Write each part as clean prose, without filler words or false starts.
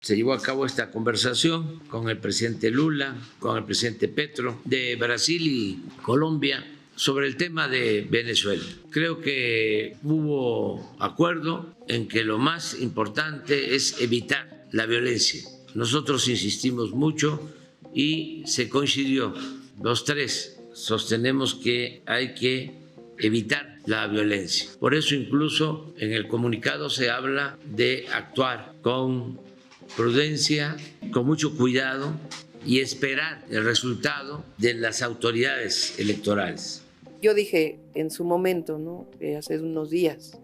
Se llevó a cabo esta conversación con el presidente Lula, con el presidente Petro de Brasil y Colombia sobre el tema de Venezuela. Creo que hubo acuerdo en que lo más importante es evitar la violencia. Nosotros insistimos mucho y se coincidió. Los tres sostenemos que hay que evitar la violencia. Por eso incluso en el comunicado se habla de actuar con prudencia, con mucho cuidado y esperar el resultado de las autoridades electorales. Yo dije en su momento, ¿no? Hace unos días,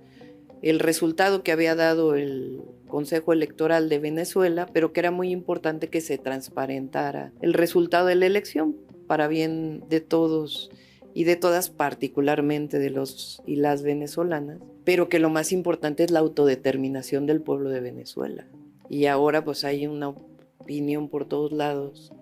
el resultado que había dado el Consejo Electoral de Venezuela, pero que era muy importante que se transparentara el resultado de la elección para bien de todos y de todas, particularmente de los y las venezolanas, pero que lo más importante es la autodeterminación del pueblo de Venezuela. Y ahora pues hay una opinión por todos lados,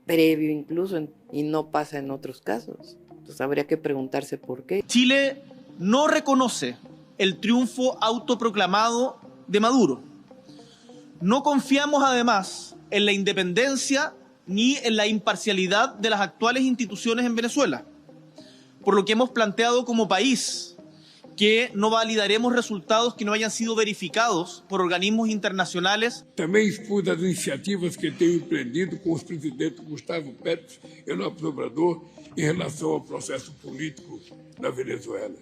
previo incluso, y no pasa en otros casos. Entonces habría que preguntarse por qué. Chile no reconoce el triunfo autoproclamado de Maduro. No confiamos además en la independencia ni en la imparcialidad de las actuales instituciones en Venezuela, por lo que hemos planteado como país que no validaremos resultados que no hayan sido verificados por organismos internacionales. Também expus as iniciativas que tenho empreendido com os presidentes Gustavo Petro e López Obrador em relação ao processo político na Venezuela.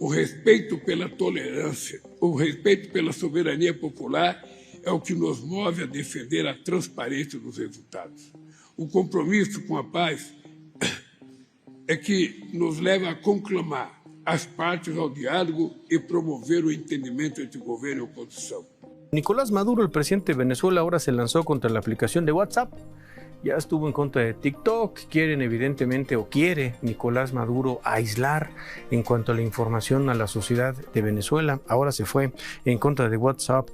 O respeito pela tolerância, o respeito pela soberania popular é o que nos move a defender a transparência dos resultados. O compromisso com a paz é que nos leva a conclamar as partes ao diálogo y promover el entendimiento entre gobierno y oposición. Nicolás Maduro, el presidente de Venezuela, ahora se lanzó contra la aplicación de WhatsApp. Ya estuvo en contra de TikTok. Quieren evidentemente, o quiere Nicolás Maduro aislar en cuanto a la información a la sociedad de Venezuela. Ahora se fue en contra de WhatsApp,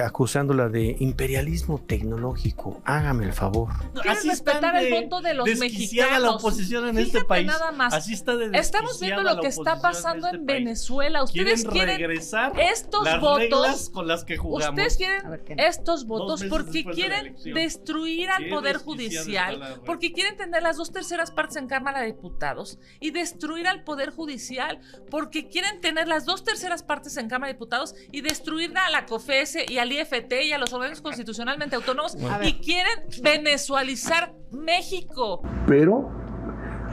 acusándola de imperialismo tecnológico. Hágame el favor. Así respetar el voto de los mexicanos. La oposición en este país. Nada más. Así está de Estamos viendo lo que está pasando en Venezuela. Ustedes quieren regresar estos las votos reglas con las que jugamos. Ustedes quieren estos votos porque quieren destruir al Poder Judicial, porque quieren tener las 2/3 partes en Cámara de Diputados y destruir al Poder Judicial, porque quieren tener las 2/3 partes en Cámara de Diputados y destruir a la COFESE y al IFT y a los órganos constitucionalmente autónomos y quieren venezualizar México. Pero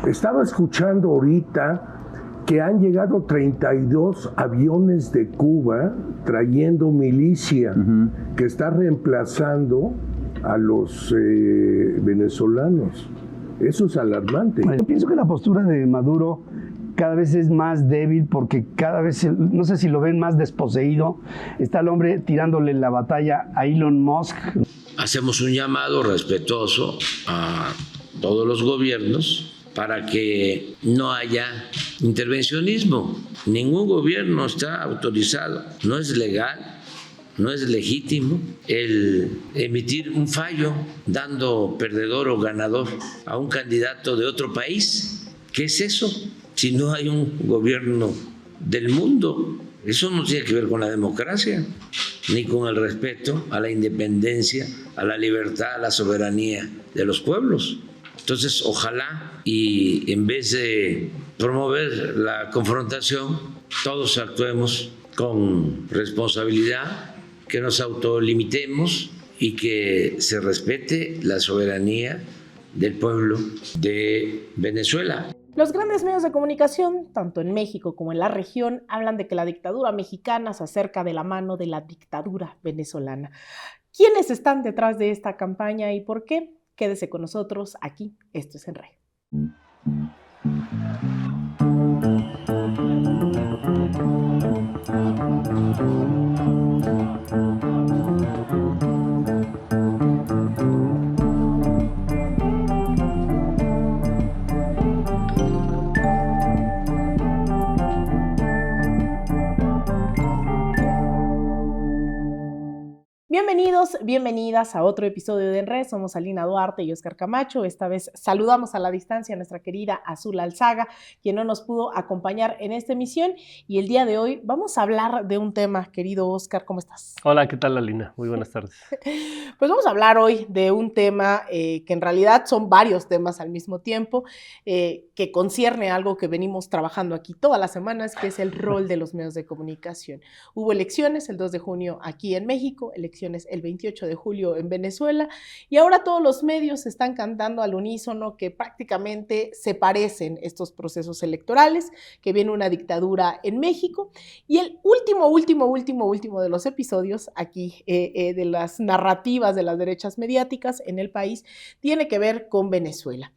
estaba escuchando ahorita que han llegado 32 aviones de Cuba trayendo milicia que está reemplazando a los venezolanos. Eso es alarmante. Yo pienso que la postura de Maduro cada vez es más débil porque cada vez, no sé si lo ven más desposeído. Está el hombre tirándole la batalla a Elon Musk. Hacemos un llamado respetuoso a todos los gobiernos para que no haya intervencionismo. Ningún gobierno está autorizado, no es legal, no es legítimo el emitir un fallo dando perdedor o ganador a un candidato de otro país. ¿Qué es eso? Si no hay un gobierno del mundo, eso no tiene que ver con la democracia, ni con el respeto a la independencia, a la libertad, a la soberanía de los pueblos. Entonces, ojalá y en vez de promover la confrontación, todos actuemos con responsabilidad, que nos autolimitemos y que se respete la soberanía del pueblo de Venezuela. Los grandes medios de comunicación, tanto en México como en la región, hablan de que la dictadura mexicana se acerca de la mano de la dictadura venezolana. ¿Quiénes están detrás de esta campaña y por qué? Quédese con nosotros aquí, esto es En Re. Bienvenidos, bienvenidas a otro episodio de En Red. Somos Alina Duarte y Oscar Camacho. Esta vez saludamos a la distancia a nuestra querida Azul Alzaga, quien no nos pudo acompañar en esta emisión. Y el día de hoy vamos a hablar de un tema, querido Oscar, ¿cómo estás? Hola, ¿qué tal, Alina? Muy buenas tardes. Pues vamos a hablar hoy de un tema que en realidad son varios temas al mismo tiempo, que concierne a algo que venimos trabajando aquí todas las semanas, que es el rol de los medios de comunicación. Hubo elecciones el 2 de junio aquí en México, elecciones el 28 de julio en Venezuela, y ahora todos los medios están cantando al unísono que prácticamente se parecen estos procesos electorales, que viene una dictadura en México, y el último de los episodios aquí de las narrativas de las derechas mediáticas en el país tiene que ver con Venezuela.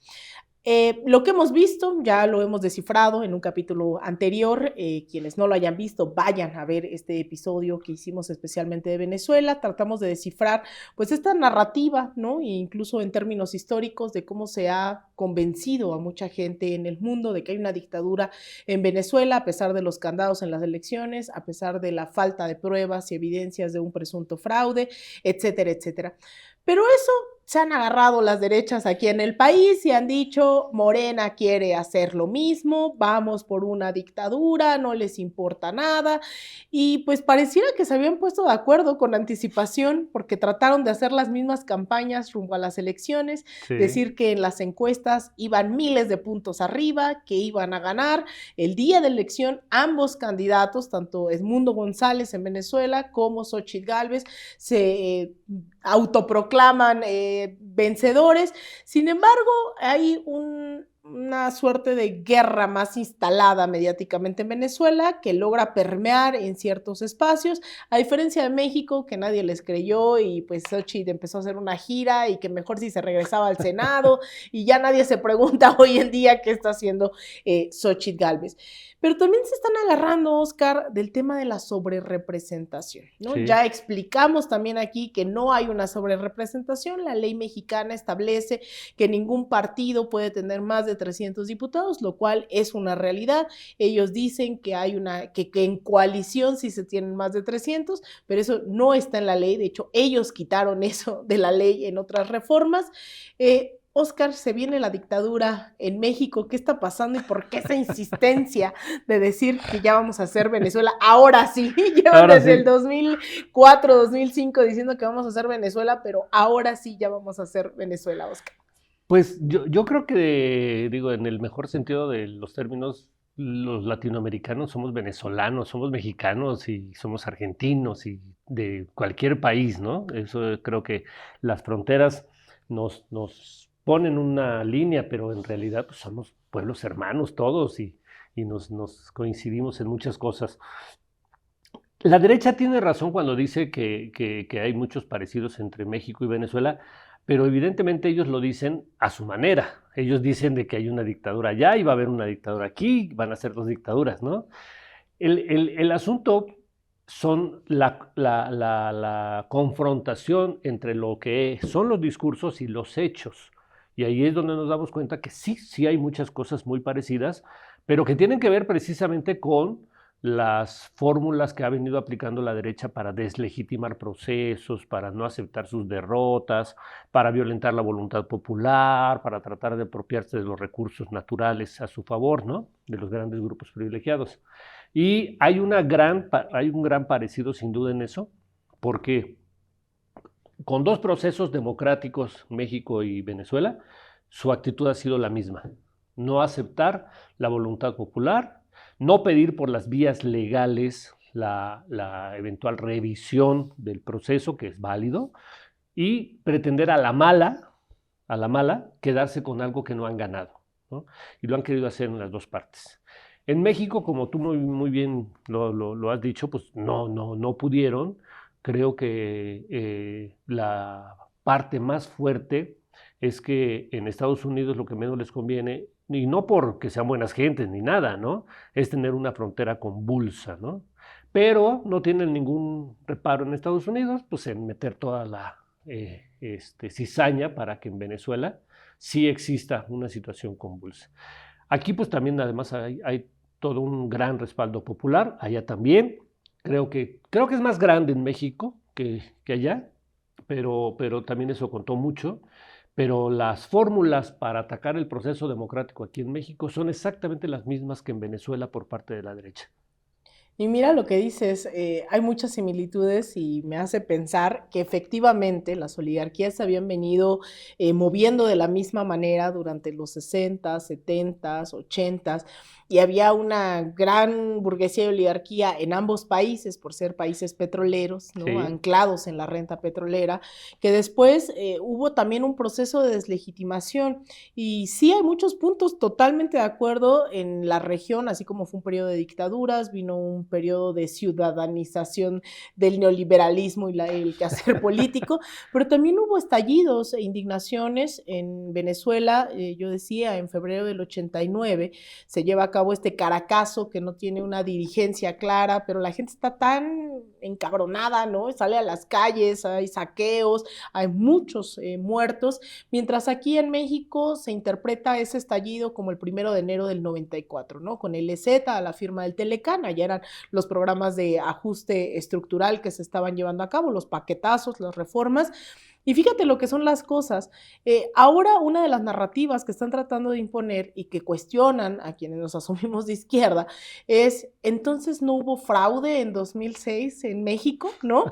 Lo que hemos visto, ya lo hemos descifrado en un capítulo anterior. Quienes no lo hayan visto, vayan a ver este episodio que hicimos especialmente de Venezuela. Tratamos de descifrar pues esta narrativa, ¿no? E incluso en términos históricos de cómo se ha convencido a mucha gente en el mundo de que hay una dictadura en Venezuela, a pesar de los candados en las elecciones, a pesar de la falta de pruebas y evidencias de un presunto fraude, etcétera, etcétera. Pero eso se han agarrado las derechas aquí en el país y han dicho, Morena quiere hacer lo mismo, vamos por una dictadura, no les importa nada, y pues pareciera que se habían puesto de acuerdo con anticipación porque trataron de hacer las mismas campañas rumbo a las elecciones, sí. Decir que en las encuestas iban miles de puntos arriba, que iban a ganar. El día de elección ambos candidatos, tanto Edmundo González en Venezuela como Xóchitl Gálvez, se autoproclaman vencedores. Sin embargo, hay una suerte de guerra más instalada mediáticamente en Venezuela que logra permear en ciertos espacios, a diferencia de México, que nadie les creyó y pues Xóchitl empezó a hacer una gira y que mejor si se regresaba al Senado y ya nadie se pregunta hoy en día qué está haciendo Xóchitl Gálvez. Pero también se están agarrando, Oscar, del tema de la sobrerepresentación, ¿no? Sí. Ya explicamos también aquí que no hay una sobrerepresentación. La ley mexicana establece que ningún partido puede tener más de 300 diputados, lo cual es una realidad. Ellos dicen que hay que en coalición sí se tienen más de 300, pero eso no está en la ley. De hecho, ellos quitaron eso de la ley en otras reformas. Oscar, se viene la dictadura en México. ¿Qué está pasando y por qué esa insistencia de decir que ya vamos a hacer Venezuela? Ahora sí, llevan desde el 2004, 2005 diciendo que vamos a hacer Venezuela, pero ahora sí ya vamos a hacer Venezuela, Oscar. Pues yo creo que, digo, en el mejor sentido de los términos, los latinoamericanos somos venezolanos, somos mexicanos y somos argentinos y de cualquier país, ¿no? Eso creo que las fronteras nos ponen una línea, pero en realidad pues, somos pueblos hermanos todos y nos coincidimos en muchas cosas. La derecha tiene razón cuando dice que hay muchos parecidos entre México y Venezuela, pero evidentemente ellos lo dicen a su manera. Ellos dicen de que hay una dictadura allá y va a haber una dictadura aquí, van a ser dos dictaduras, ¿no? El asunto son la confrontación entre lo que son los discursos y los hechos. Y ahí es donde nos damos cuenta que sí hay muchas cosas muy parecidas, pero que tienen que ver precisamente con las fórmulas que ha venido aplicando la derecha para deslegitimar procesos, para no aceptar sus derrotas, para violentar la voluntad popular, para tratar de apropiarse de los recursos naturales a su favor, ¿no? De los grandes grupos privilegiados. Y hay un gran parecido sin duda en eso, porque con dos procesos democráticos, México y Venezuela, su actitud ha sido la misma. No aceptar la voluntad popular, no pedir por las vías legales la eventual revisión del proceso, que es válido, y pretender a la mala, quedarse con algo que no han ganado, ¿no? Y lo han querido hacer en las dos partes. En México, como tú muy bien lo has dicho, pues no pudieron. Creo que la parte más fuerte es que en Estados Unidos lo que menos les conviene, y no porque sean buenas gentes ni nada, ¿no? Es tener una frontera convulsa, ¿no? Pero no tienen ningún reparo en Estados Unidos, pues en meter toda la cizaña para que en Venezuela sí exista una situación convulsa. Aquí pues también además hay todo un gran respaldo popular, allá también. Creo que es más grande en México que allá, pero también eso contó mucho. Pero las fórmulas para atacar el proceso democrático aquí en México son exactamente las mismas que en Venezuela por parte de la derecha. Y mira lo que dices, hay muchas similitudes y me hace pensar que efectivamente las oligarquías se habían venido moviendo de la misma manera durante los 60, 70, 80 y había una gran burguesía y oligarquía en ambos países por ser países petroleros, ¿no? Sí. Anclados en la renta petrolera, que después hubo también un proceso de deslegitimación y sí hay muchos puntos totalmente de acuerdo en la región, así como fue un periodo de dictaduras, vino un periodo de ciudadanización del neoliberalismo y el quehacer político, pero también hubo estallidos e indignaciones en Venezuela. Yo decía, en febrero del 89 se lleva a cabo este Caracazo que no tiene una dirigencia clara, pero la gente está tan encabronada, ¿no? Sale a las calles, hay saqueos, hay muchos muertos, mientras aquí en México se interpreta ese estallido como el 1 de enero del 94, ¿no? Con el EZ a la firma del Telecán, allá eran los programas de ajuste estructural que se estaban llevando a cabo, los paquetazos, las reformas. Y fíjate lo que son las cosas. Ahora una de las narrativas que están tratando de imponer y que cuestionan a quienes nos asumimos de izquierda es, entonces no hubo fraude en 2006 en México, ¿no?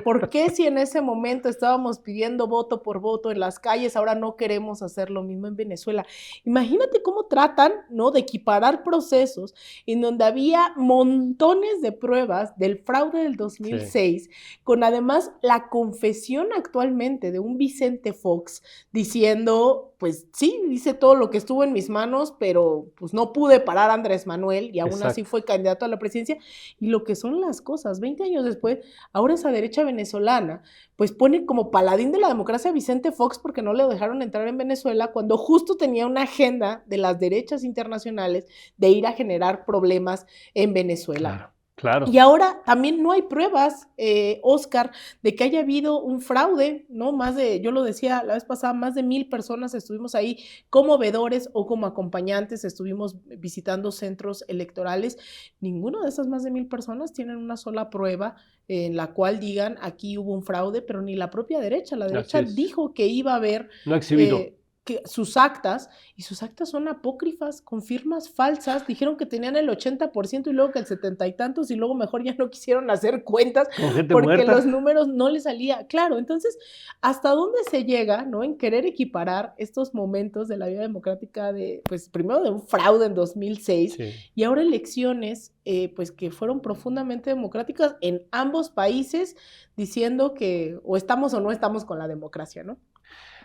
¿Por qué si en ese momento estábamos pidiendo voto por voto en las calles, ahora no queremos hacer lo mismo en Venezuela? Imagínate cómo tratan, ¿no?, de equiparar procesos en donde había montones de pruebas del fraude del 2006, sí, con además la confesión actualmente de un Vicente Fox diciendo, pues sí, dice todo lo que estuvo en mis manos, pero pues no pude parar a Andrés Manuel y aún Exacto. Así fue candidato a la presidencia. Y lo que son las cosas, 20 años después, ahora esa derecha venezolana pues pone como paladín de la democracia a Vicente Fox porque no le dejaron entrar en Venezuela cuando justo tenía una agenda de las derechas internacionales de ir a generar problemas en Venezuela. Claro. Claro. Y ahora también no hay pruebas, Oscar, de que haya habido un fraude, ¿no? Yo lo decía la vez pasada, más de 1,000 personas estuvimos ahí como vedores o como acompañantes, estuvimos visitando centros electorales. Ninguno de esas más de 1,000 personas tienen una sola prueba en la cual digan aquí hubo un fraude, pero ni la propia derecha. La derecha dijo que iba a haber... No ha exhibido. Sus actas, y sus actas son apócrifas, con firmas falsas, dijeron que tenían el 80% y luego que el 70 y tantos, y luego mejor ya no quisieron hacer cuentas porque muerta. Los números no les salía. Claro, entonces, ¿hasta dónde se llega, no, en querer equiparar estos momentos de la vida democrática de, pues, primero de un fraude en 2006, sí, y ahora elecciones, pues, que fueron profundamente democráticas en ambos países, diciendo que o estamos o no estamos con la democracia, ¿no?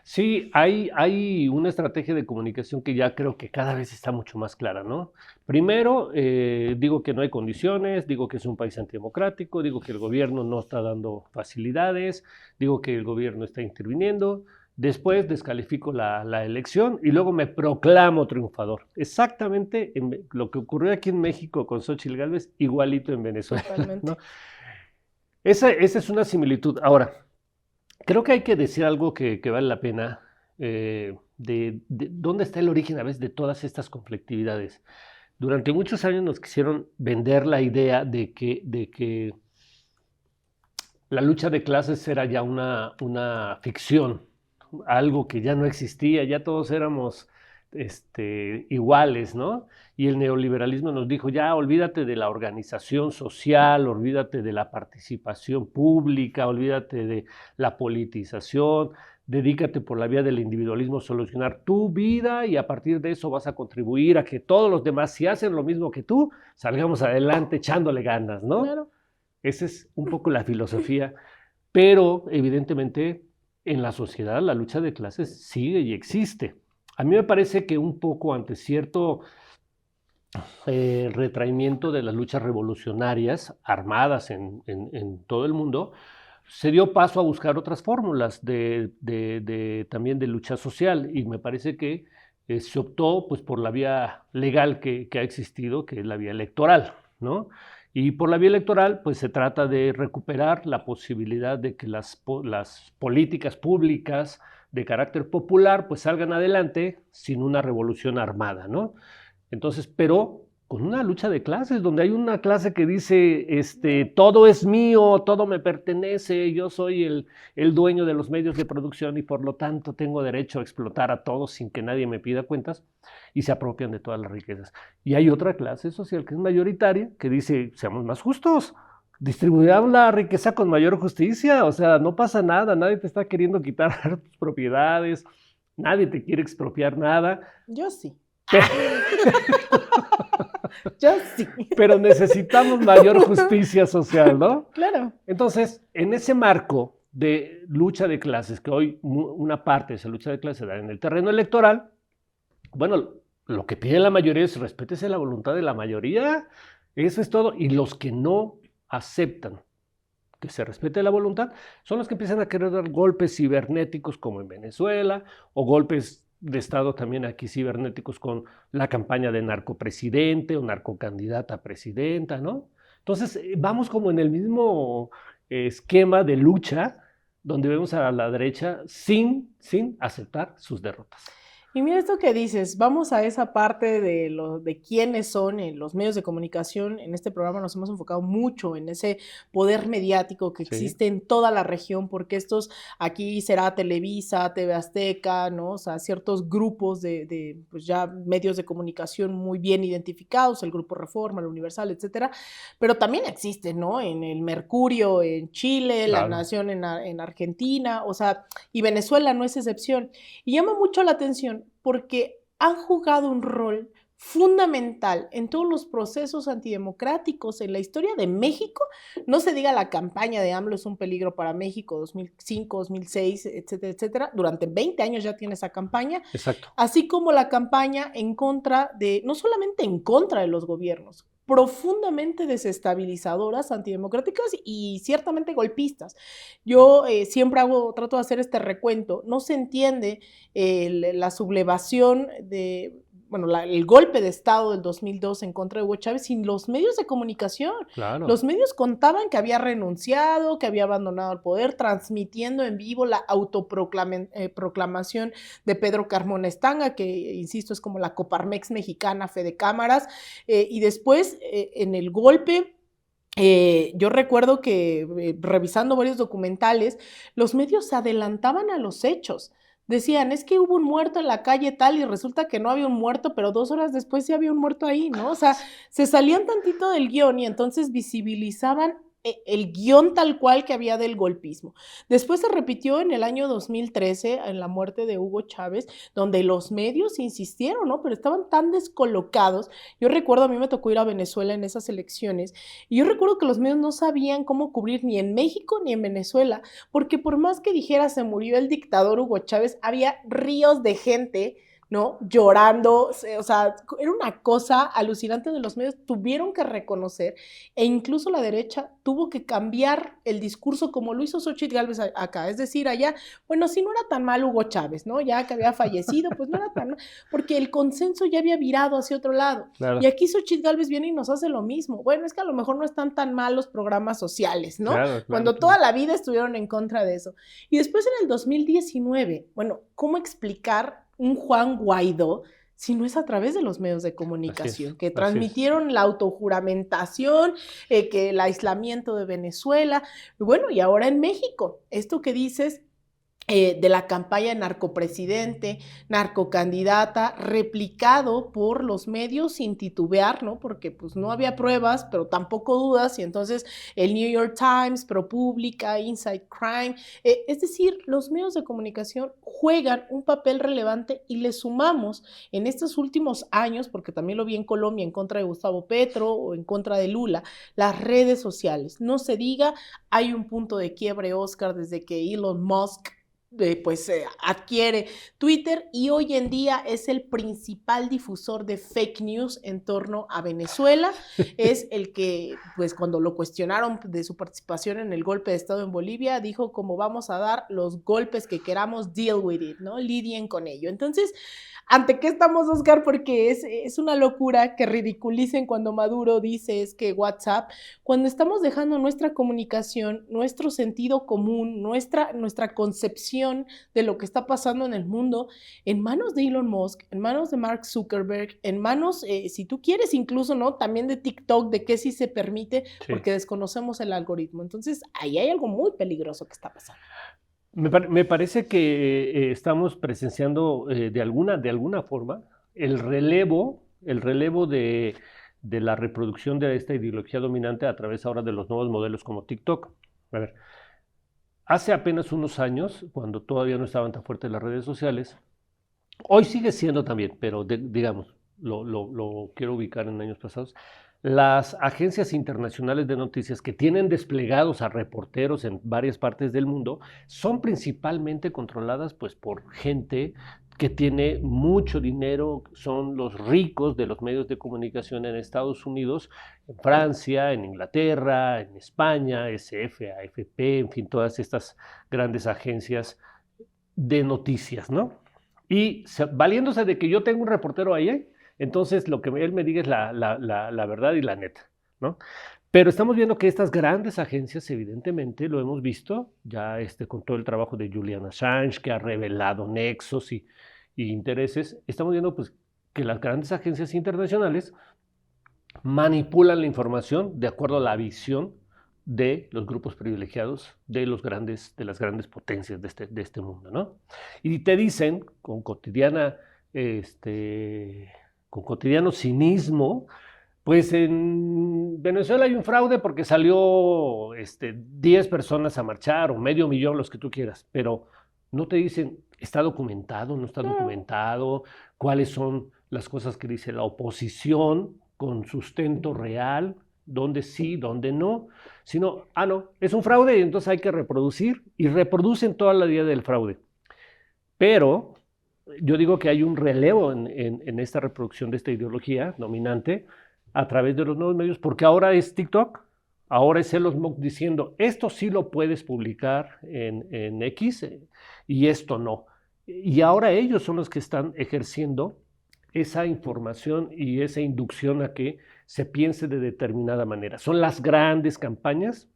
Sí, hay una estrategia de comunicación que ya creo que cada vez está mucho más clara, ¿no? Primero, digo que no hay condiciones, digo que es un país antidemocrático, digo que el gobierno no está dando facilidades, digo que el gobierno está interviniendo, después descalifico la elección y luego me proclamo triunfador. Exactamente lo que ocurrió aquí en México con Xóchitl Gálvez, igualito en Venezuela, ¿no? Esa es una similitud. Ahora, creo que hay que decir algo que vale la pena, de dónde está el origen a veces de todas estas conflictividades. Durante muchos años nos quisieron vender la idea de que la lucha de clases era ya una ficción, algo que ya no existía, ya todos éramos iguales, ¿no? Y el neoliberalismo nos dijo, ya olvídate de la organización social, olvídate de la participación pública, olvídate de la politización, dedícate por la vía del individualismo a solucionar tu vida y a partir de eso vas a contribuir a que todos los demás, si hacen lo mismo que tú, salgamos adelante echándole ganas, ¿no? Claro. Esa es un poco la filosofía, pero evidentemente en la sociedad la lucha de clases sigue y existe. A mí me parece que un poco ante cierto retraimiento de las luchas revolucionarias armadas en todo el mundo, se dio paso a buscar otras fórmulas también de lucha social y me parece que se optó pues, por la vía legal que ha existido, que es la vía electoral, ¿no? Y por la vía electoral pues se trata de recuperar la posibilidad de que las políticas públicas de carácter popular pues salgan adelante sin una revolución armada, ¿no? Entonces, pero con una lucha de clases, donde hay una clase que dice, todo es mío, todo me pertenece, yo soy el dueño de los medios de producción y por lo tanto tengo derecho a explotar a todos sin que nadie me pida cuentas, y se apropian de todas las riquezas. Y hay otra clase social que es mayoritaria, que dice, seamos más justos, distribuyamos la riqueza con mayor justicia, o sea, no pasa nada, nadie te está queriendo quitar tus propiedades, nadie te quiere expropiar nada. Yo sí. Yo sí. Pero necesitamos mayor justicia social, ¿no? Claro. Entonces, en ese marco de lucha de clases, que hoy una parte de esa lucha de clases se da en el terreno electoral, bueno, lo que pide la mayoría es respétese la voluntad de la mayoría, eso es todo, y los que no aceptan que se respete la voluntad son los que empiezan a querer dar golpes cibernéticos como en Venezuela, o golpes de Estado también aquí cibernéticos con la campaña de narcopresidente o narcocandidata a presidenta, ¿no? Entonces, vamos como en el mismo esquema de lucha donde vemos a la derecha sin aceptar sus derrotas. Y mira esto que dices, vamos a esa parte de quiénes son los medios de comunicación. En este programa nos hemos enfocado mucho en ese poder mediático que existe en toda la región, porque aquí será Televisa, TV Azteca, ¿no? O sea, ciertos grupos de pues ya medios de comunicación muy bien identificados, el Grupo Reforma, el Universal, etcétera, pero también existen, ¿no? En el Mercurio, en Chile, claro. La Nación en Argentina, o sea, y Venezuela no es excepción. Y llama mucho la atención porque han jugado un rol fundamental en todos los procesos antidemocráticos en la historia de México. No se diga la campaña de AMLO es un peligro para México, 2005, 2006, etcétera, etcétera. Durante 20 años ya tiene esa campaña. Exacto. Así como la campaña en contra no solamente en contra de los gobiernos, profundamente desestabilizadoras, antidemocráticas y ciertamente golpistas. Yo siempre trato de hacer este recuento. No se entiende la sublevación el golpe de Estado del 2002 en contra de Hugo Chávez sin los medios de comunicación. Claro. Los medios contaban que había renunciado, que había abandonado el poder, transmitiendo en vivo la autoproclamación de Pedro Carmona Estanga, que, insisto, es como la Coparmex mexicana, fe de cámaras, y después, en el golpe, yo recuerdo que revisando varios documentales, los medios se adelantaban a los hechos. Decían, es que hubo un muerto en la calle tal y resulta que no había un muerto, pero 2 horas después sí había un muerto ahí, ¿no? O sea, se salían tantito del guión y entonces visibilizaban el guión tal cual que había del golpismo. Después se repitió en el año 2013, en la muerte de Hugo Chávez, donde los medios insistieron, ¿no? Pero estaban tan descolocados. Yo recuerdo, a mí me tocó ir a Venezuela en esas elecciones, y yo recuerdo que los medios no sabían cómo cubrir ni en México ni en Venezuela, porque por más que dijera se murió el dictador Hugo Chávez, había ríos de gente, ¿no? Llorando, o sea, era una cosa alucinante de los medios, tuvieron que reconocer, e incluso la derecha tuvo que cambiar el discurso como lo hizo Xochitl Gálvez acá, es decir, allá, bueno, sí no era tan mal Hugo Chávez, ¿no? Ya que había fallecido, pues no era tan mal, porque el consenso ya había virado hacia otro lado, claro. Y aquí Xochitl Gálvez viene y nos hace lo mismo. Bueno, es que a lo mejor no están tan mal los programas sociales, ¿no? Claro, cuando toda la vida estuvieron en contra de eso. Y después en el 2019, bueno, ¿cómo explicar un Juan Guaidó si no es a través de los medios de comunicación que transmitieron la autojuramentación, que el aislamiento de Venezuela, y bueno, y ahora en México, esto que dices de la campaña narcopresidente, narcocandidata, replicado por los medios sin titubear, ¿no? Porque pues no había pruebas, pero tampoco dudas, y entonces el New York Times, ProPublica, Inside Crime, es decir, los medios de comunicación juegan un papel relevante, y le sumamos en estos últimos años, porque también lo vi en Colombia en contra de Gustavo Petro o en contra de Lula, las redes sociales. No se diga, hay un punto de quiebre, Oscar, desde que Elon Musk adquiere Twitter, y hoy en día es el principal difusor de fake news en torno a Venezuela. Es el que, pues cuando lo cuestionaron de su participación en el golpe de Estado en Bolivia, dijo como vamos a dar los golpes que queramos, deal with it, ¿no? Lidien con ello. Entonces, ¿ante qué estamos, Oscar? Porque es una locura que ridiculicen cuando Maduro dice es que WhatsApp, cuando estamos dejando nuestra comunicación, nuestro sentido común, nuestra concepción información de lo que está pasando en el mundo en manos de Elon Musk, en manos de Mark Zuckerberg, en manos, si tú quieres incluso, ¿no? También de TikTok, de qué sí se permite, porque desconocemos el algoritmo. Entonces, ahí hay algo muy peligroso que está pasando. Me parece que estamos presenciando de alguna forma el relevo de la reproducción de esta ideología dominante a través ahora de los nuevos modelos como TikTok. A ver, hace apenas unos años, cuando todavía no estaban tan fuertes las redes sociales, hoy sigue siendo también, pero digamos, lo quiero ubicar en años pasados, las agencias internacionales de noticias que tienen desplegados a reporteros en varias partes del mundo son principalmente controladas pues, por gente que tiene mucho dinero, son los ricos de los medios de comunicación en Estados Unidos, en Francia, en Inglaterra, en España, SF, AFP, en fin, todas estas grandes agencias de noticias, ¿no? Y valiéndose de que yo tengo un reportero ahí, entonces lo que él me diga es la verdad y la neta, ¿no? Pero estamos viendo que estas grandes agencias, evidentemente, lo hemos visto ya con todo el trabajo de Julian Assange, que ha revelado nexos y intereses, estamos viendo pues, que las grandes agencias internacionales manipulan la información de acuerdo a la visión de los grupos privilegiados de las grandes potencias de este mundo, ¿no? Y te dicen con cotidiano cinismo, pues en Venezuela hay un fraude porque salió 10 personas a marchar o 500,000, los que tú quieras, pero no te dicen, ¿está documentado, no está documentado? ¿Cuáles son las cosas que dice la oposición con sustento real? ¿Dónde sí, dónde no? Sino, no, es un fraude y entonces hay que reproducir, y reproducen toda la día del fraude. Pero yo digo que hay un relevo en esta reproducción de esta ideología dominante a través de los nuevos medios, porque ahora es TikTok, ahora es Elon Musk diciendo, esto sí lo puedes publicar en X y esto no. Y ahora ellos son los que están ejerciendo esa información y esa inducción a que se piense de determinada manera. Son las grandes campañas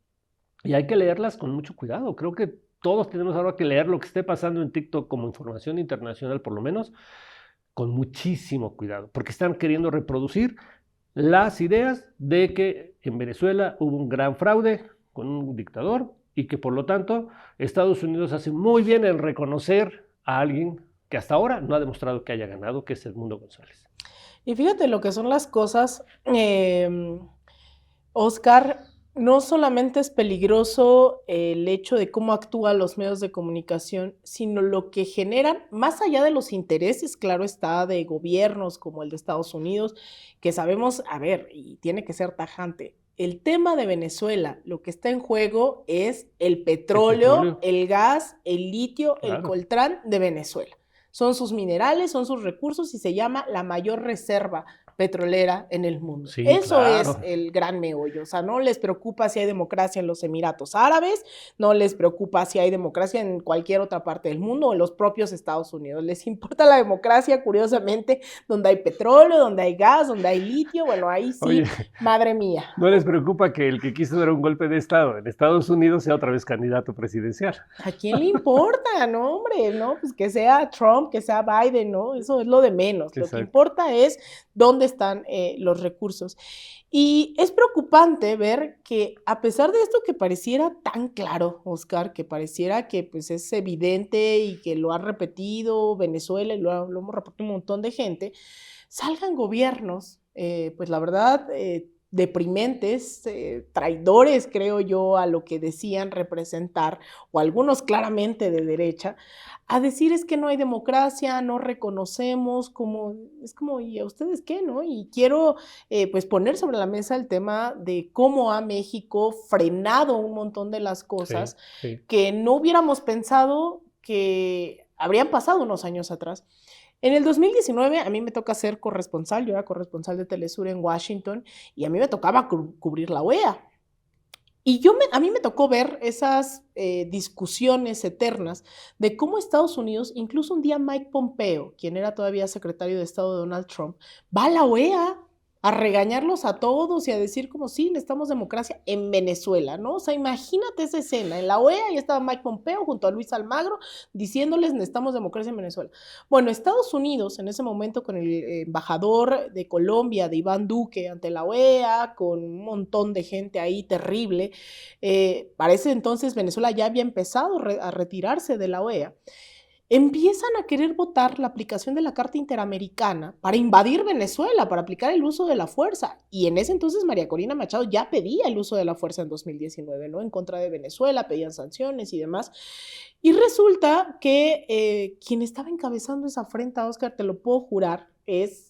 y hay que leerlas con mucho cuidado. Creo que todos tenemos ahora que leer lo que esté pasando en TikTok como información internacional, por lo menos, con muchísimo cuidado, porque están queriendo reproducir las ideas de que en Venezuela hubo un gran fraude con un dictador y que por lo tanto Estados Unidos hace muy bien en reconocer a alguien que hasta ahora no ha demostrado que haya ganado, que es Edmundo González. Y fíjate lo que son las cosas, Oscar, no solamente es peligroso el hecho de cómo actúan los medios de comunicación, sino lo que generan, más allá de los intereses, claro está, de gobiernos como el de Estados Unidos, que sabemos, y tiene que ser tajante, el tema de Venezuela, lo que está en juego es el petróleo, el gas, el litio, el coltrán de Venezuela. Son sus minerales, son sus recursos y se llama la mayor reserva petrolera en el mundo. Sí, Eso es el gran meollo. O sea, no les preocupa si hay democracia en los Emiratos Árabes, no les preocupa si hay democracia en cualquier otra parte del mundo o en los propios Estados Unidos. Les importa la democracia, curiosamente, donde hay petróleo, donde hay gas, donde hay litio. Bueno, ahí sí, oye, madre mía. ¿No les preocupa que el que quiso dar un golpe de Estado en Estados Unidos sea otra vez candidato presidencial? ¿A quién le importa? No, hombre, no, pues que sea Trump, que sea Biden, ¿no? Eso es lo de menos. Exacto. Lo que importa es dónde están los recursos. Y es preocupante ver que a pesar de esto que pareciera tan claro, Oscar, que pareciera que pues es evidente y que lo ha repetido Venezuela y lo hemos repetido un montón de gente, salgan gobiernos, pues la verdad, deprimentes, traidores, creo yo, a lo que decían representar, o algunos claramente de derecha, a decir es que no hay democracia, no reconocemos, es como, ¿y a ustedes qué, no? Y quiero pues poner sobre la mesa el tema de cómo ha México frenado un montón de las cosas que no hubiéramos pensado que habrían pasado unos años atrás. En el 2019 a mí me toca ser corresponsal, yo era corresponsal de Telesur en Washington y a mí me tocaba cubrir la OEA. Y a mí me tocó ver esas discusiones eternas de cómo Estados Unidos, incluso un día Mike Pompeo, quien era todavía secretario de Estado de Donald Trump, va a la OEA a regañarlos a todos y a decir como sí, necesitamos democracia en Venezuela, ¿no? O sea, imagínate esa escena. En la OEA ya estaba Mike Pompeo junto a Luis Almagro diciéndoles necesitamos democracia en Venezuela. Bueno, Estados Unidos en ese momento con el embajador de Colombia, de Iván Duque, ante la OEA, con un montón de gente ahí terrible, para ese entonces Venezuela ya había empezado a retirarse de la OEA. Empiezan a querer votar la aplicación de la Carta Interamericana para invadir Venezuela, para aplicar el uso de la fuerza. Y en ese entonces María Corina Machado ya pedía el uso de la fuerza en 2019, ¿no? En contra de Venezuela, pedían sanciones y demás. Y resulta que quien estaba encabezando esa afrenta, Oscar, te lo puedo jurar, es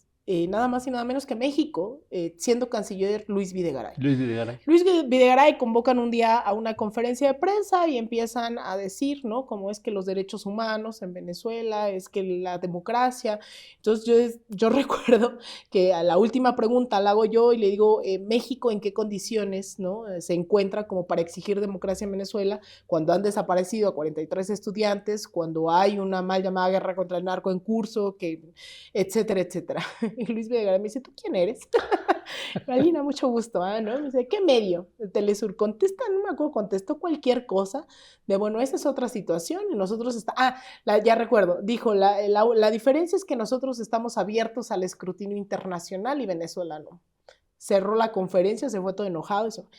nada más y nada menos que México, siendo canciller Luis Videgaray. Luis Videgaray convocan un día a una conferencia de prensa y empiezan a decir, ¿no? Cómo es que los derechos humanos en Venezuela, es que la democracia. Entonces yo recuerdo que a la última pregunta la hago yo y le digo, México, ¿en qué condiciones, ¿no? Se encuentra como para exigir democracia en Venezuela cuando han desaparecido a 43 estudiantes, cuando hay una mal llamada guerra contra el narco en curso, etcétera, etcétera. Y Luis Videgaray me dice, ¿tú quién eres? Galina, mucho gusto, ¿no? Me dice, ¿qué medio? Telesur. Contesta, no me acuerdo, contestó cualquier cosa de, bueno, esa es otra situación y nosotros ya recuerdo, dijo, la diferencia es que nosotros estamos abiertos al escrutinio internacional y Venezuela no. Cerró la conferencia, se fue todo enojado. Eso.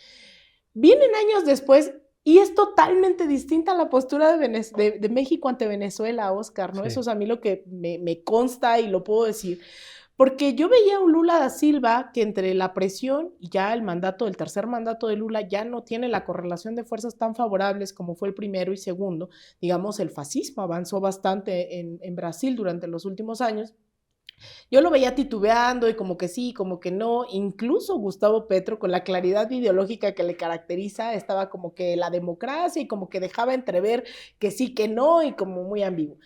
Vienen años después y es totalmente distinta la postura de México ante Venezuela, Oscar, ¿no? Sí. Eso es a mí lo que me consta y lo puedo decir. Porque yo veía a un Lula da Silva que entre la presión y ya el tercer mandato de Lula ya no tiene la correlación de fuerzas tan favorables como fue el primero y segundo. Digamos, el fascismo avanzó bastante en Brasil durante los últimos años. Yo lo veía titubeando y como que sí, como que no. Incluso Gustavo Petro, con la claridad ideológica que le caracteriza, estaba como que la democracia y como que dejaba entrever que sí, que no y como muy ambiguo.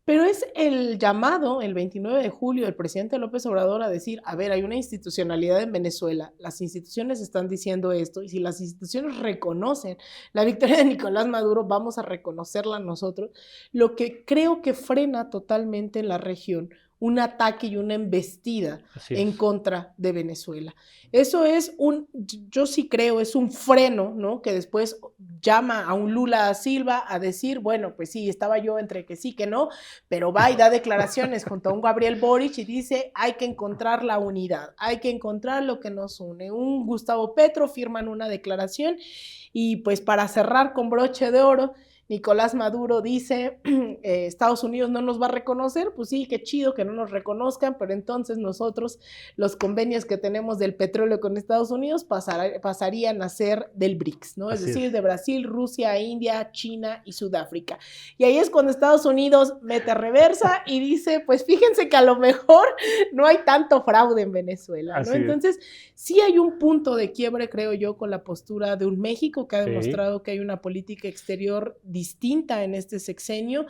Pero es el llamado, el 29 de julio, del presidente López Obrador a decir, a ver, hay una institucionalidad en Venezuela, las instituciones están diciendo esto, y si las instituciones reconocen la victoria de Nicolás Maduro, vamos a reconocerla nosotros, lo que creo que frena totalmente en la región un ataque y una embestida en contra de Venezuela. Eso es yo sí creo, es un freno, ¿no? Que después llama a un Lula da Silva a decir, bueno, pues sí, estaba yo entre que sí, que no, pero va y da declaraciones junto a un Gabriel Boric y dice, hay que encontrar la unidad, hay que encontrar lo que nos une. Un Gustavo Petro firman una declaración y pues para cerrar con broche de oro, Nicolás Maduro dice, Estados Unidos no nos va a reconocer, pues sí, qué chido que no nos reconozcan, pero entonces nosotros los convenios que tenemos del petróleo con Estados Unidos pasarían a ser del BRICS, ¿no? Es decir, de Brasil, Rusia, India, China y Sudáfrica. Y ahí es cuando Estados Unidos mete reversa y dice, pues fíjense que a lo mejor no hay tanto fraude en Venezuela, ¿no? Entonces, sí hay un punto de quiebre, creo yo, con la postura de un México que ha demostrado que hay una política exterior distinta en este sexenio,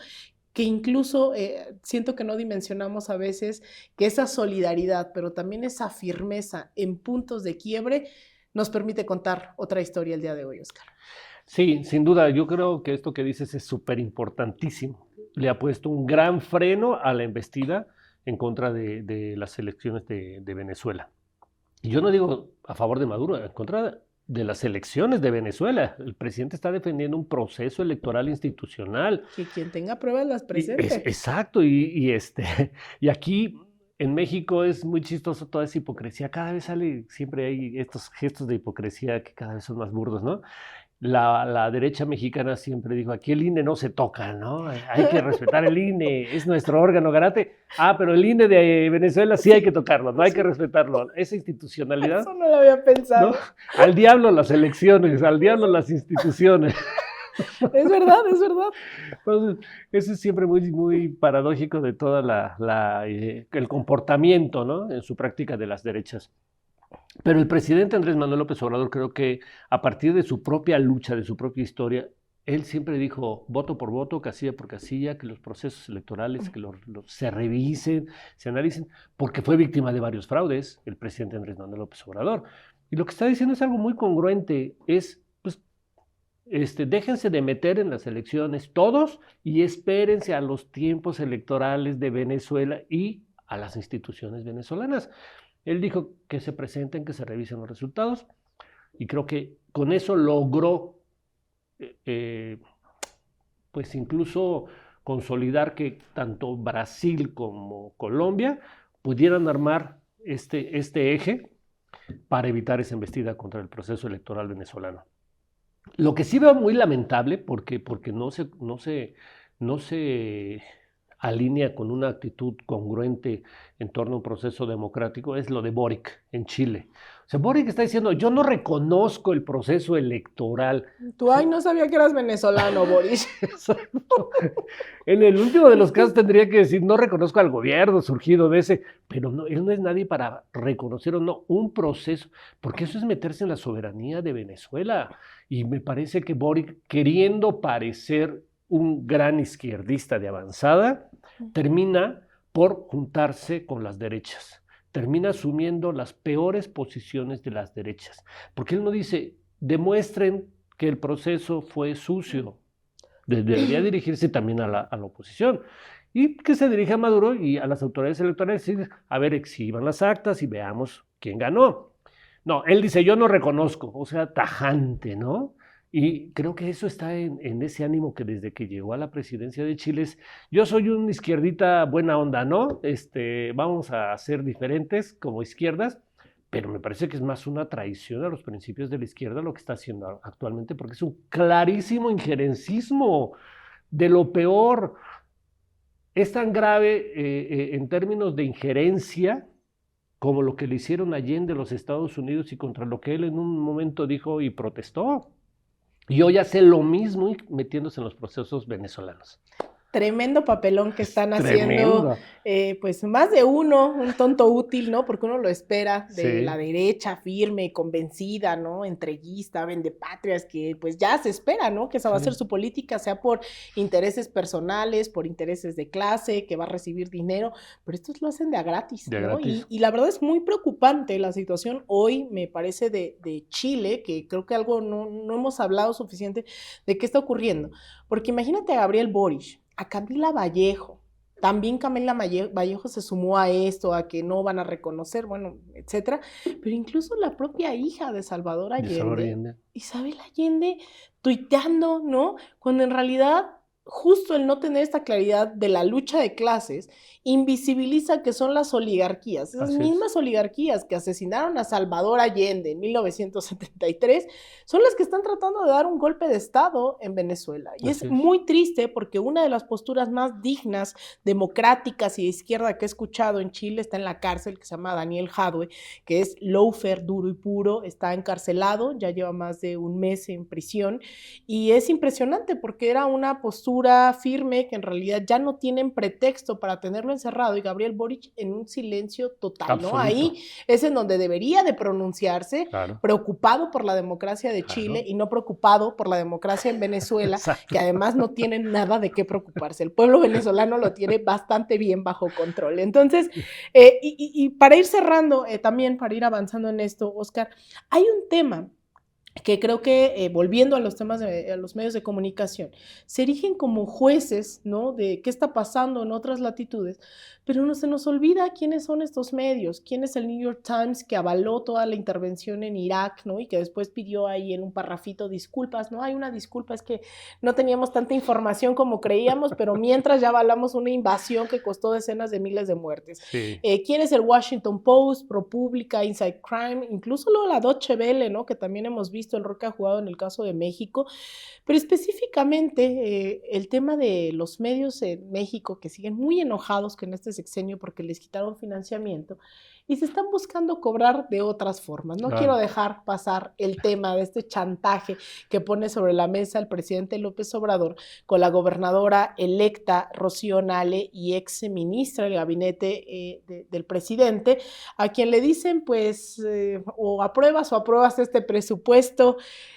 que incluso siento que no dimensionamos a veces que esa solidaridad, pero también esa firmeza en puntos de quiebre nos permite contar otra historia el día de hoy, Oscar. Sí, sin duda, yo creo que esto que dices es súper importantísimo. Le ha puesto un gran freno a la embestida en contra de las elecciones de Venezuela. Y yo no digo a favor de Maduro, en contra de las elecciones de Venezuela. El presidente está defendiendo un proceso electoral institucional. Que quien tenga pruebas las presente. Exacto, y aquí en México es muy chistoso toda esa hipocresía. Cada vez siempre hay estos gestos de hipocresía que cada vez son más burdos, ¿no? La derecha mexicana siempre dijo, aquí el INE no se toca, ¿no? Hay que respetar el INE, es nuestro órgano garante. Pero el INE de Venezuela sí hay que tocarlo, no hay que respetarlo. Esa institucionalidad. Eso no lo había pensado. ¿No? Al diablo las elecciones, al diablo las instituciones. Es verdad, es verdad. Entonces, eso es siempre muy, muy paradójico de todo el comportamiento, ¿no? En su práctica de las derechas. Pero el presidente Andrés Manuel López Obrador, creo que a partir de su propia lucha, de su propia historia, él siempre dijo voto por voto, casilla por casilla, que los procesos electorales que se revisen, se analicen, porque fue víctima de varios fraudes el presidente Andrés Manuel López Obrador. Y lo que está diciendo es algo muy congruente, es pues, déjense de meter en las elecciones todos y espérense a los tiempos electorales de Venezuela y a las instituciones venezolanas. Él dijo que se presenten, que se revisen los resultados, y creo que con eso logró, pues incluso consolidar que tanto Brasil como Colombia pudieran armar este eje para evitar esa embestida contra el proceso electoral venezolano. Lo que sí veo muy lamentable, porque no se alinea con una actitud congruente en torno a un proceso democrático, es lo de Boric en Chile. O sea, Boric está diciendo, yo no reconozco el proceso electoral. Tú, ay, no sabía que eras venezolano, Boric. En el último de los casos tendría que decir, no reconozco al gobierno surgido de ese, pero no, él no es nadie para reconocer o no un proceso, porque eso es meterse en la soberanía de Venezuela. Y me parece que Boric, queriendo parecer un gran izquierdista de avanzada, termina por juntarse con las derechas, termina asumiendo las peores posiciones de las derechas, porque él no dice, demuestren que el proceso fue sucio, debería dirigirse también a la oposición, y que se dirija a Maduro y a las autoridades electorales y dice, a ver, exhiban las actas y veamos quién ganó. No, él dice, yo no reconozco, o sea, tajante, ¿no? Y creo que eso está en ese ánimo que desde que llegó a la presidencia de Chile es, yo soy un izquierdita buena onda, ¿no? Vamos a ser diferentes como izquierdas, pero me parece que es más una traición a los principios de la izquierda lo que está haciendo actualmente, porque es un clarísimo injerencismo de lo peor. Es tan grave en términos de injerencia como lo que le hicieron a Allende los Estados Unidos y contra lo que él en un momento dijo y protestó. Y hoy hace lo mismo metiéndose en los procesos venezolanos. Tremendo papelón que están haciendo, pues más de uno, un tonto útil, ¿no? Porque uno lo espera de la derecha firme, convencida, ¿no? Entreguista, vendepatrias, que pues ya se espera, ¿no? Que esa va a ser su política, sea por intereses personales, por intereses de clase, que va a recibir dinero, pero estos lo hacen de a gratis, ¿no? Y la verdad es muy preocupante la situación hoy, me parece, de Chile, que creo que algo no hemos hablado suficiente de qué está ocurriendo, porque imagínate a Gabriel Boric, a Camila Vallejo, también Camila Vallejo se sumó a esto, a que no van a reconocer, bueno, etcétera, pero incluso la propia hija de Salvador Allende, Isabel Allende, tuiteando, ¿no? Cuando en realidad justo el no tener esta claridad de la lucha de clases invisibiliza que son las oligarquías, esas mismas oligarquías que asesinaron a Salvador Allende en 1973, son las que están tratando de dar un golpe de Estado en Venezuela. Y es muy triste porque una de las posturas más dignas, democráticas y de izquierda que he escuchado en Chile está en la cárcel, que se llama Daniel Jadwe, que es lawfare duro y puro, está encarcelado, ya lleva más de un mes en prisión, y es impresionante porque era una postura firme que en realidad ya no tienen pretexto para tenerlo encerrado, y Gabriel Boric en un silencio total, absoluto, ¿no? Ahí es en donde debería de pronunciarse, preocupado por la democracia de Chile y no preocupado por la democracia en Venezuela, que además no tienen nada de qué preocuparse. El pueblo venezolano lo tiene bastante bien bajo control. Entonces, y para ir cerrando, también para ir avanzando en esto, Oscar, hay un tema que creo que, volviendo a los temas a los medios de comunicación, se erigen como jueces, ¿no? De qué está pasando en otras latitudes, pero no se nos olvida quiénes son estos medios, quién es el New York Times que avaló toda la intervención en Irak, ¿no? Y que después pidió ahí en un parrafito disculpas, ¿no? Hay una disculpa, es que no teníamos tanta información como creíamos, pero mientras ya avalamos una invasión que costó decenas de miles de muertes. Sí. ¿Quién es el Washington Post, ProPublica, Inside Crime, incluso luego la Deutsche Welle, ¿no? Que también hemos visto el rol que ha jugado en el caso de México, pero específicamente el tema de los medios en México que siguen muy enojados con este sexenio porque les quitaron financiamiento y se están buscando cobrar de otras formas. No quiero dejar pasar el tema de este chantaje que pone sobre la mesa el presidente López Obrador con la gobernadora electa Rocío Nale y ex ministra del gabinete del presidente, a quien le dicen pues o apruebas este presupuesto.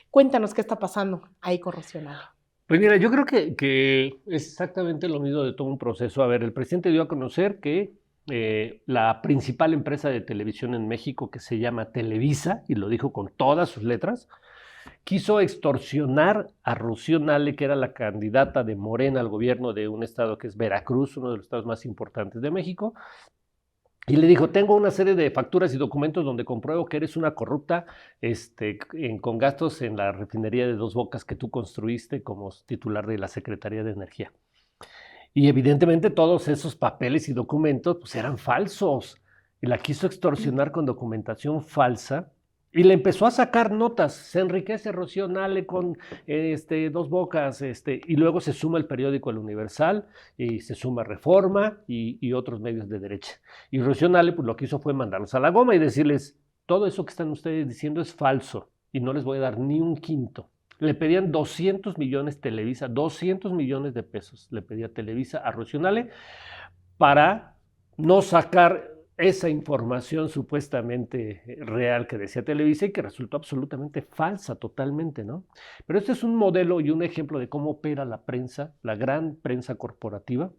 Cuéntanos qué está pasando ahí con Rocío Nale. Pues mira, yo creo que es exactamente lo mismo de todo un proceso. A ver, el presidente dio a conocer que la principal empresa de televisión en México, que se llama Televisa, y lo dijo con todas sus letras, quiso extorsionar a Rocío Nale, que era la candidata de Morena al gobierno de un estado que es Veracruz, uno de los estados más importantes de México, Y le dijo, tengo una serie de facturas y documentos donde compruebo que eres una corrupta con gastos en la refinería de Dos Bocas que tú construiste como titular de la Secretaría de Energía. Y evidentemente todos esos papeles y documentos pues, eran falsos. Y la quiso extorsionar con documentación falsa. Y le empezó a sacar notas, se enriquece Rocío Nale con Dos Bocas, y luego se suma el periódico El Universal, y se suma Reforma y otros medios de derecha. Y Rocío Nale pues, lo que hizo fue mandarlos a la goma y decirles, todo eso que están ustedes diciendo es falso, y no les voy a dar ni un quinto. Le pedían 200 millones Televisa, 200 millones de pesos, le pedía Televisa a Rocío Nale para no sacar esa información supuestamente real que decía Televisa y que resultó absolutamente falsa totalmente, ¿no? Pero este es un modelo y un ejemplo de cómo opera la prensa, la gran prensa corporativa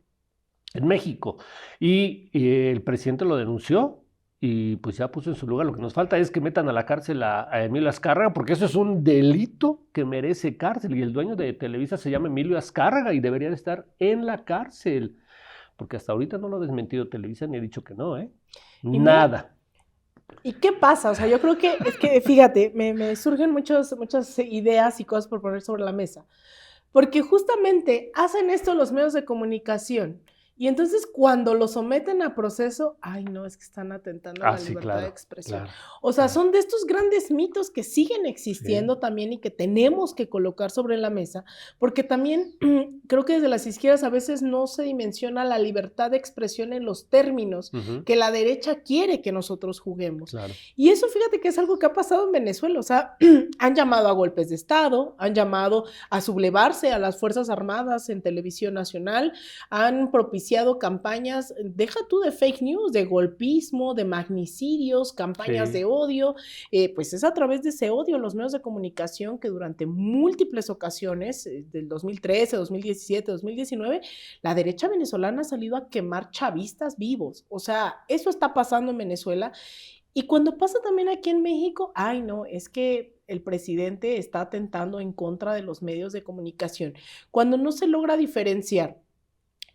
en México. Y el presidente lo denunció y pues ya puso en su lugar. Lo que nos falta es que metan a la cárcel a Emilio Azcárraga, porque eso es un delito que merece cárcel. Y el dueño de Televisa se llama Emilio Azcárraga y debería de estar en la cárcel. Porque hasta ahorita no lo ha desmentido Televisa ni ha dicho que no, ¿eh? Nada. ¿Y qué pasa? O sea, yo creo que, es que, fíjate, me surgen muchas ideas y cosas por poner sobre la mesa. Porque justamente hacen esto los medios de comunicación. Y entonces cuando lo someten a proceso, ay no, es que están atentando a la libertad de expresión. Claro, o sea, son de estos grandes mitos que siguen existiendo también y que tenemos que colocar sobre la mesa, porque también creo que desde las izquierdas a veces no se dimensiona la libertad de expresión en los términos que la derecha quiere que nosotros juguemos. Claro. Y eso fíjate que es algo que ha pasado en Venezuela, o sea, han llamado a golpes de Estado, han llamado a sublevarse a las Fuerzas Armadas en televisión nacional, han propiciado campañas, deja tú de fake news, de golpismo, de magnicidios, campañas de odio, pues es a través de ese odio en los medios de comunicación que durante múltiples ocasiones, del 2013, 2017, 2019, la derecha venezolana ha salido a quemar chavistas vivos. O sea, eso está pasando en Venezuela. Y cuando pasa también aquí en México, ay no, es que el presidente está atentando en contra de los medios de comunicación. Cuando no se logra diferenciar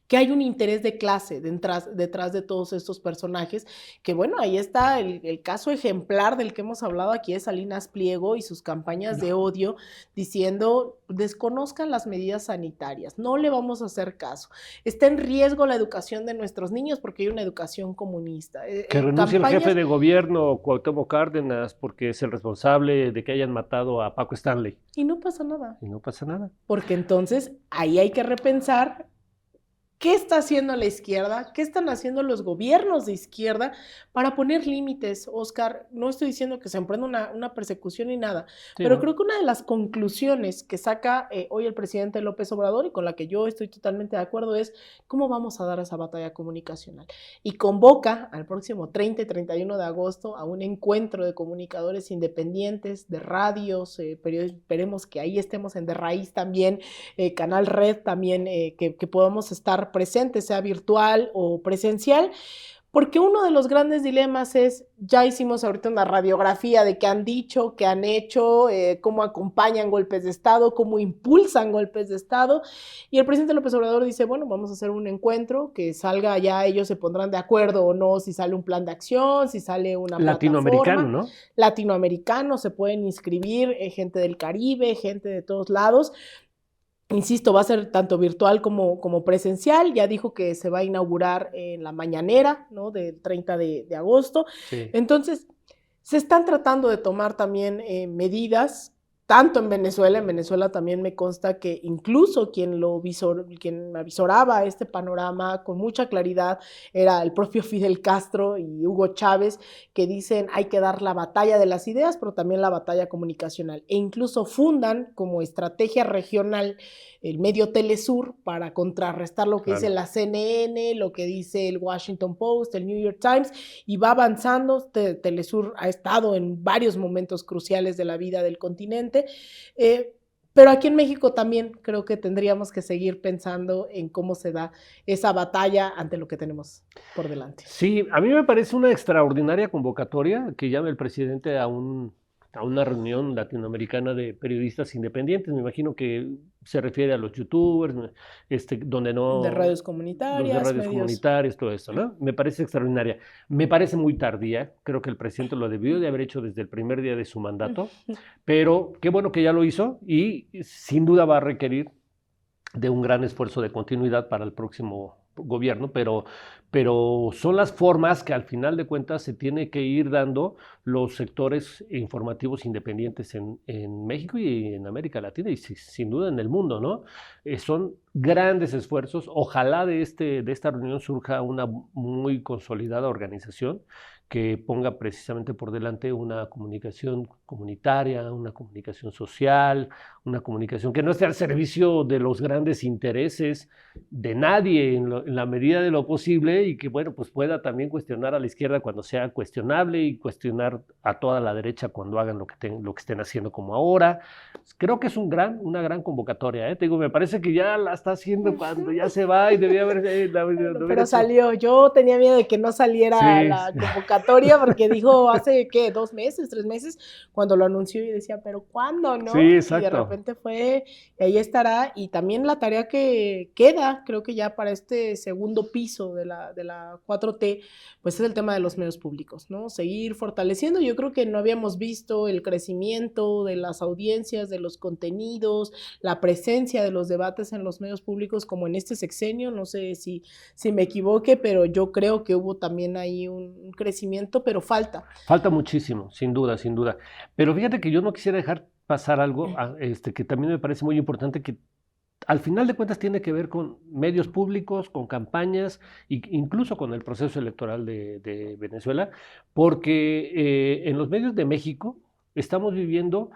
que hay un interés de clase detrás de todos estos personajes, que bueno, ahí está el caso ejemplar del que hemos hablado aquí de Salinas Pliego y sus campañas de odio, diciendo, desconozcan las medidas sanitarias, no le vamos a hacer caso, está en riesgo la educación de nuestros niños porque hay una educación comunista. Que renuncie el jefe de gobierno, Cuauhtémoc Cárdenas, porque es el responsable de que hayan matado a Paco Stanley. Y no pasa nada. Y no pasa nada. Porque entonces ahí hay que repensar ¿qué está haciendo la izquierda? ¿Qué están haciendo los gobiernos de izquierda para poner límites, Oscar? No estoy diciendo que se emprenda una persecución ni nada, pero creo que una de las conclusiones que saca hoy el presidente López Obrador y con la que yo estoy totalmente de acuerdo es cómo vamos a dar esa batalla comunicacional. Y convoca al próximo 30 y 31 de agosto a un encuentro de comunicadores independientes, de radios, esperemos que ahí estemos en De Raíz también, Canal Red también, que podamos estar presente, sea virtual o presencial, porque uno de los grandes dilemas es, ya hicimos ahorita una radiografía de qué han dicho, qué han hecho, cómo acompañan golpes de Estado, cómo impulsan golpes de Estado, y el presidente López Obrador dice, bueno, vamos a hacer un encuentro, que salga ya, ellos se pondrán de acuerdo o no, si sale un plan de acción, si sale una latinoamericano, ¿no? Latinoamericano, se pueden inscribir gente del Caribe, gente de todos lados. Insisto, va a ser tanto virtual como presencial. Ya dijo que se va a inaugurar en la mañanera, ¿no? Del 30 de agosto. Sí. Entonces, se están tratando de tomar también medidas, tanto en Venezuela también me consta que incluso quien avisoraba este panorama con mucha claridad era el propio Fidel Castro y Hugo Chávez, que dicen hay que dar la batalla de las ideas, pero también la batalla comunicacional, e incluso fundan como estrategia regional el medio Telesur para contrarrestar lo que dice la CNN, lo que dice el Washington Post, el New York Times, y va avanzando. Telesur ha estado en varios momentos cruciales de la vida del continente, pero aquí en México también creo que tendríamos que seguir pensando en cómo se da esa batalla ante lo que tenemos por delante. Sí, a mí me parece una extraordinaria convocatoria que llame el presidente a un a una reunión latinoamericana de periodistas independientes. Me imagino que se refiere a los youtubers, donde no... De radios comunitarias. Los de radios comunitarias, todo esto, ¿no? Me parece extraordinaria. Me parece muy tardía. Creo que el presidente lo debió de haber hecho desde el primer día de su mandato, pero qué bueno que ya lo hizo y sin duda va a requerir de un gran esfuerzo de continuidad para el próximo gobierno, pero son las formas que al final de cuentas se tiene que ir dando los sectores informativos independientes en México y en América Latina y sin duda en el mundo, ¿no? Son grandes esfuerzos. Ojalá de esta reunión surja una muy consolidada organización que ponga precisamente por delante una comunicación comunitaria, una comunicación social, una comunicación que no esté al servicio de los grandes intereses de nadie en la medida de lo posible y que, bueno, pues pueda también cuestionar a la izquierda cuando sea cuestionable y cuestionar a toda la derecha cuando hagan lo que estén haciendo como ahora. Creo que es una gran convocatoria, ¿eh? Te digo, me parece que ya la está haciendo cuando ya se va y debía haber... pero salió. Yo tenía miedo de que no saliera la convocatoria porque dijo hace, ¿qué? 2 meses, 3 meses, cuando lo anunció y decía, ¿pero cuándo, no? Sí, exacto. Y de repente fue, y ahí estará. Y también la tarea que queda, creo que ya para este segundo piso de la 4T, pues es el tema de los medios públicos, ¿no? Seguir fortaleciendo. Yo creo que no habíamos visto el crecimiento de las audiencias, de los contenidos, la presencia de los debates en los medios públicos como en este sexenio. No sé si me equivoque, pero yo creo que hubo también ahí un crecimiento, pero falta. Falta muchísimo, sin duda, sin duda. Pero fíjate que yo no quisiera dejar pasar algo que también me parece muy importante, que al final de cuentas tiene que ver con medios públicos, con campañas e incluso con el proceso electoral de Venezuela, porque en los medios de México estamos viviendo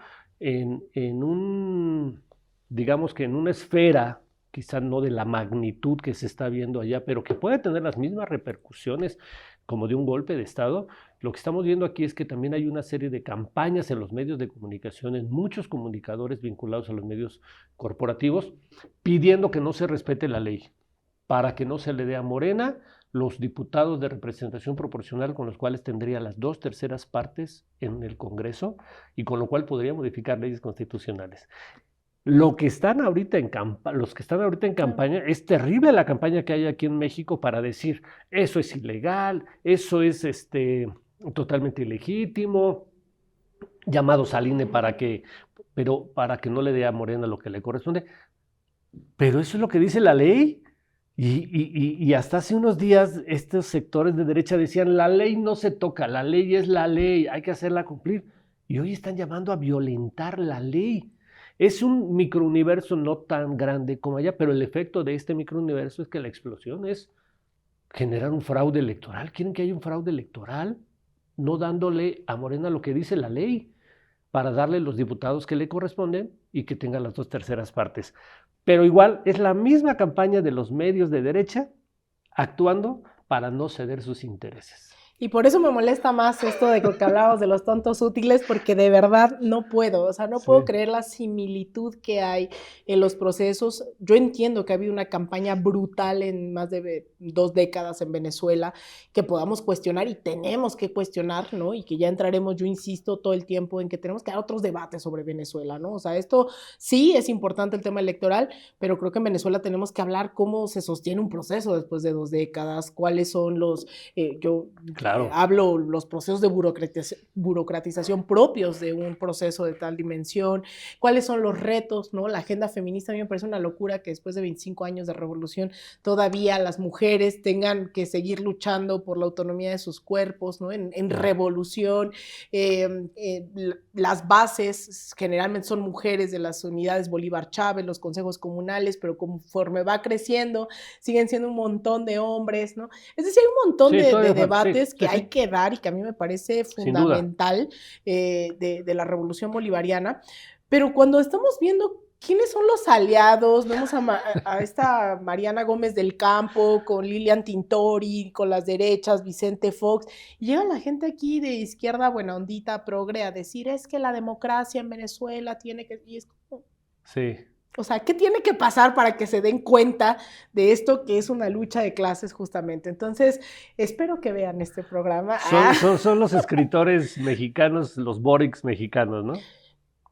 digamos que en una esfera, quizá no de la magnitud que se está viendo allá, pero que puede tener las mismas repercusiones como de un golpe de Estado. Lo que estamos viendo aquí es que también hay una serie de campañas en los medios de comunicación, en muchos comunicadores vinculados a los medios corporativos, pidiendo que no se respete la ley, para que no se le dé a Morena los diputados de representación proporcional con los cuales tendría las 2/3 partes en el Congreso y con lo cual podría modificar leyes constitucionales. Los que están ahorita en campaña, es terrible la campaña que hay aquí en México para decir eso es ilegal, eso es totalmente ilegítimo, llamados al INE para que no le dé a Morena lo que le corresponde. Pero eso es lo que dice la ley. Y hasta hace unos días estos sectores de derecha decían, la ley no se toca, la ley es la ley, hay que hacerla cumplir. Y hoy están llamando a violentar la ley. Es un microuniverso no tan grande como allá, pero el efecto de este microuniverso es que la explosión es generar un fraude electoral. Quieren que haya un fraude electoral, no dándole a Morena lo que dice la ley, para darle los diputados que le corresponden y que tenga las 2/3 partes. Pero igual es la misma campaña de los medios de derecha actuando para no ceder sus intereses. Y por eso me molesta más esto de lo que hablábamos de los tontos útiles, porque de verdad no puedo, puedo creer la similitud que hay en los procesos. Yo entiendo que ha habido una campaña brutal en más de 2 décadas en Venezuela, que podamos cuestionar y tenemos que cuestionar, ¿no? Y que ya entraremos, yo insisto todo el tiempo en que tenemos que dar otros debates sobre Venezuela, ¿no? O sea, esto sí es importante el tema electoral, pero creo que en Venezuela tenemos que hablar cómo se sostiene un proceso después de 2 décadas, cuáles son los... Hablo los procesos de burocratización propios de un proceso de tal dimensión, cuáles son los retos, ¿no? La agenda feminista a mí me parece una locura que después de 25 años de revolución todavía las mujeres tengan que seguir luchando por la autonomía de sus cuerpos, ¿no? En revolución, las bases generalmente son mujeres de las unidades Bolívar Chávez, los consejos comunales, pero conforme va creciendo siguen siendo un montón de hombres, ¿no? Es decir, hay un montón de debates que hay que dar y que a mí me parece fundamental de la revolución bolivariana, pero cuando estamos viendo quiénes son los aliados, vemos a esta Mariana Gómez del Campo con Lilian Tintori, con las derechas, Vicente Fox, y llega la gente aquí de izquierda buena ondita, progre, a decir es que la democracia en Venezuela tiene que... Y es como... Sí. O sea, ¿qué tiene que pasar para que se den cuenta de esto que es una lucha de clases justamente? Entonces, espero que vean este programa. Son los escritores mexicanos, los Borics mexicanos, ¿no?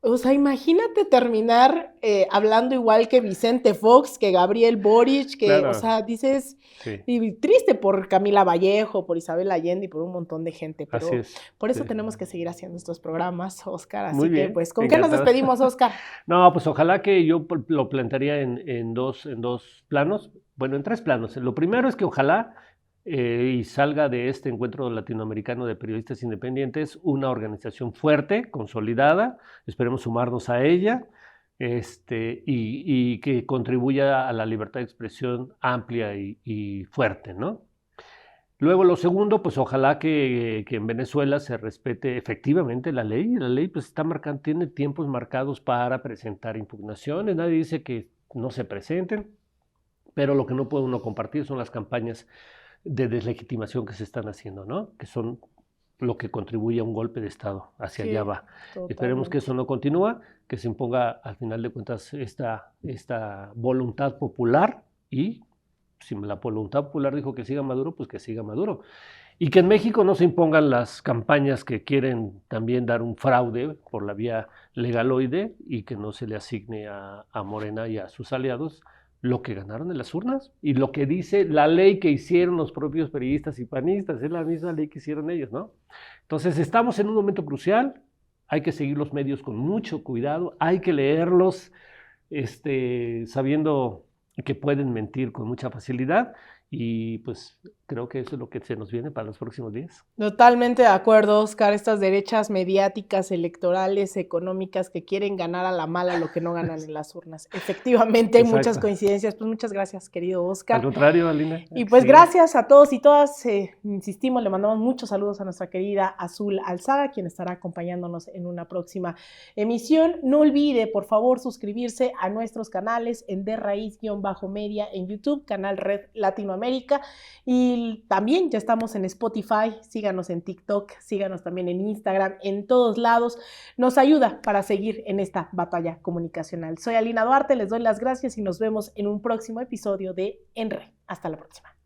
O sea, imagínate terminar hablando igual que Vicente Fox, que Gabriel Boric, que, Claro. O sea, dices, Sí. y triste por Camila Vallejo, por Isabel Allende y por un montón de gente, pero Así es. por eso Sí. tenemos que seguir haciendo estos programas, Oscar. Así Muy que, bien, pues, ¿con qué nos encantado. despedimos, Oscar? No, pues ojalá que yo lo plantearía en dos planos, bueno, en 3 planos. Lo primero es que ojalá y salga de este encuentro latinoamericano de periodistas independientes una organización fuerte, consolidada, esperemos sumarnos a ella, y que contribuya a la libertad de expresión amplia y fuerte, ¿no? Luego lo segundo, pues ojalá que en Venezuela se respete efectivamente la ley. La ley pues tiene tiempos marcados para presentar impugnaciones. Nadie dice que no se presenten, pero lo que no puede uno compartir son las campañas de deslegitimación que se están haciendo, ¿no? Que son lo que contribuye a un golpe de Estado. Hacia allá va. Totalmente. Esperemos que eso no continúe, que se imponga al final de cuentas esta voluntad popular y si la voluntad popular dijo que siga Maduro, pues que siga Maduro. Y que en México no se impongan las campañas que quieren también dar un fraude por la vía legaloide y que no se le asigne a Morena y a sus aliados lo que ganaron en las urnas y lo que dice la ley que hicieron los propios periodistas y panistas, es la misma ley que hicieron ellos, ¿no? Entonces estamos en un momento crucial, hay que seguir los medios con mucho cuidado, hay que leerlos sabiendo que pueden mentir con mucha facilidad y pues creo que eso es lo que se nos viene para los próximos días. Totalmente de acuerdo, Oscar, estas derechas mediáticas, electorales, económicas que quieren ganar a la mala lo que no ganan en las urnas. Efectivamente, hay muchas Exacto. coincidencias. Pues muchas gracias, querido Oscar. Al contrario, Alina. Y pues Sí. gracias a todos y todas, insistimos, le mandamos muchos saludos a nuestra querida Azul Alzaga, quien estará acompañándonos en una próxima emisión. No olvide, por favor, suscribirse a nuestros canales en De Raíz-Media en YouTube, canal Red Latinoamérica, y también ya estamos en Spotify, síganos en TikTok, síganos también en Instagram, en todos lados, nos ayuda para seguir en esta batalla comunicacional. Soy Alina Duarte, les doy las gracias y nos vemos en un próximo episodio de En Red. Hasta la próxima.